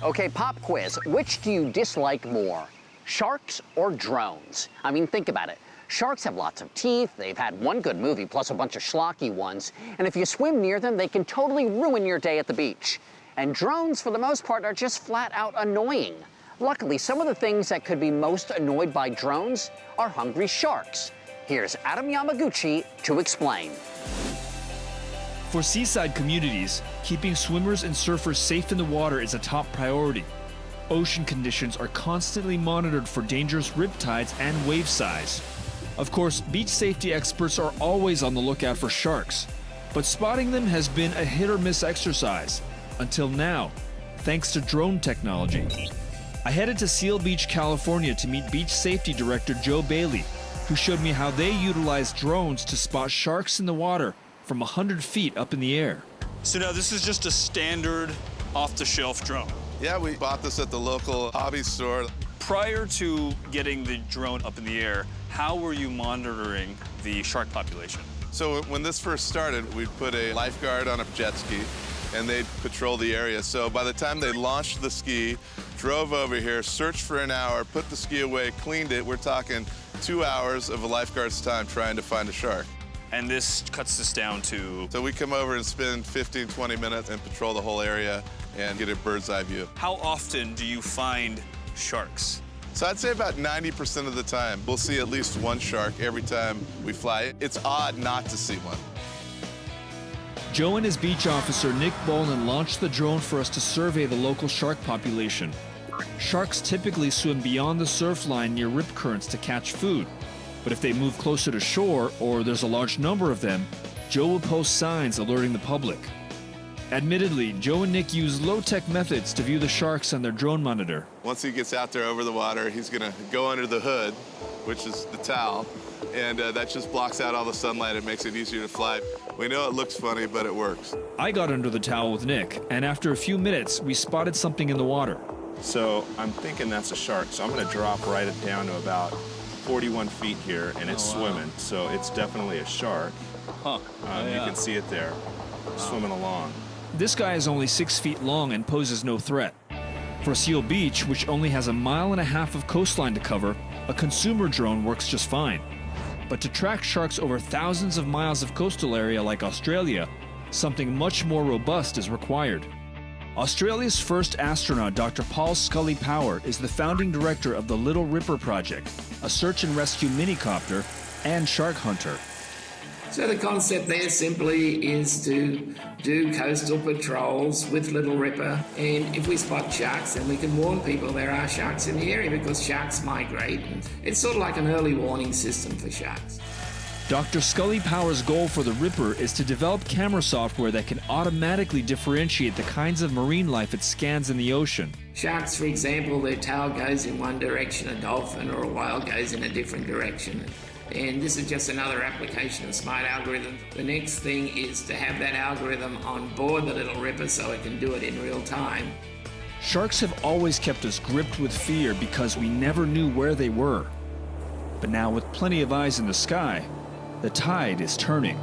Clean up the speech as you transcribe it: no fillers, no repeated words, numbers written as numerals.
Okay, pop quiz. Which do you dislike more, sharks or drones? I mean, think about it. Sharks have lots of teeth, they've had one good movie plus a bunch of schlocky ones, and if you swim near them, they can totally ruin your day at the beach. And drones, for the most part, are just flat out annoying. Luckily, some of the things that could be most annoyed by drones are hungry sharks. Here's Adam Yamaguchi to explain. For seaside communities, keeping swimmers and surfers safe in the water is a top priority. Ocean conditions are constantly monitored for dangerous riptides and wave size. Of course, beach safety experts are always on the lookout for sharks, but spotting them has been a hit-or-miss exercise, until now, thanks to drone technology. I headed to Seal Beach, California to meet Beach Safety Director Joe Bailey, who showed me how they utilize drones to spot sharks in the water from 100 feet up in the air. So now this is just a standard off-the-shelf drone. Yeah, we bought this at the local hobby store. Prior to getting the drone up in the air, how were you monitoring the shark population? So when this first started, we'd put a lifeguard on a jet ski and they'd patrol the area. So by the time they launched the ski, drove over here, searched for an hour, put the ski away, cleaned it, we're talking 2 hours of a lifeguard's time trying to find a shark. And this cuts this down to? So we come over and spend 15, 20 minutes and patrol the whole area and get a bird's eye view. How often do you find sharks? So I'd say about 90% of the time, we'll see at least one shark every time we fly. It's odd not to see one. Joe and his beach officer, Nick Boland, launched the drone for us to survey the local shark population. Sharks typically swim beyond the surf line near rip currents to catch food. But if they move closer to shore, or there's a large number of them, Joe will post signs alerting the public. Admittedly, Joe and Nick use low-tech methods to view the sharks on their drone monitor. Once he gets out there over the water, he's gonna go under the hood, which is the towel, and that just blocks out all the sunlight. It makes it easier to fly. We know it looks funny, but it works. I got under the towel with Nick, and after a few minutes, we spotted something in the water. So I'm thinking that's a shark, so I'm gonna drop right down to about 41 feet here, and it's swimming, so it's definitely a shark. Huh. You can see it there, swimming along. This guy is only 6 feet long and poses no threat. For Seal Beach, which only has 1.5 miles of coastline to cover, a consumer drone works just fine. But to track sharks over thousands of miles of coastal area like Australia, something much more robust is required. Australia's first astronaut, Dr. Paul Scully Power, is the founding director of the Little Ripper Project, a search and rescue minicopter and shark hunter. So the concept there simply is to do coastal patrols with Little Ripper, and if we spot sharks, then we can warn people there are sharks in the area because sharks migrate. It's sort of like an early warning system for sharks. Dr. Scully Power's goal for the Ripper is to develop camera software that can automatically differentiate the kinds of marine life it scans in the ocean. Sharks, for example, their tail goes in one direction, a dolphin or a whale goes in a different direction. And this is just another application of smart algorithms. The next thing is to have that algorithm on board the Little Ripper so it can do it in real time. Sharks have always kept us gripped with fear because we never knew where they were. But now, with plenty of eyes in the sky, the tide is turning.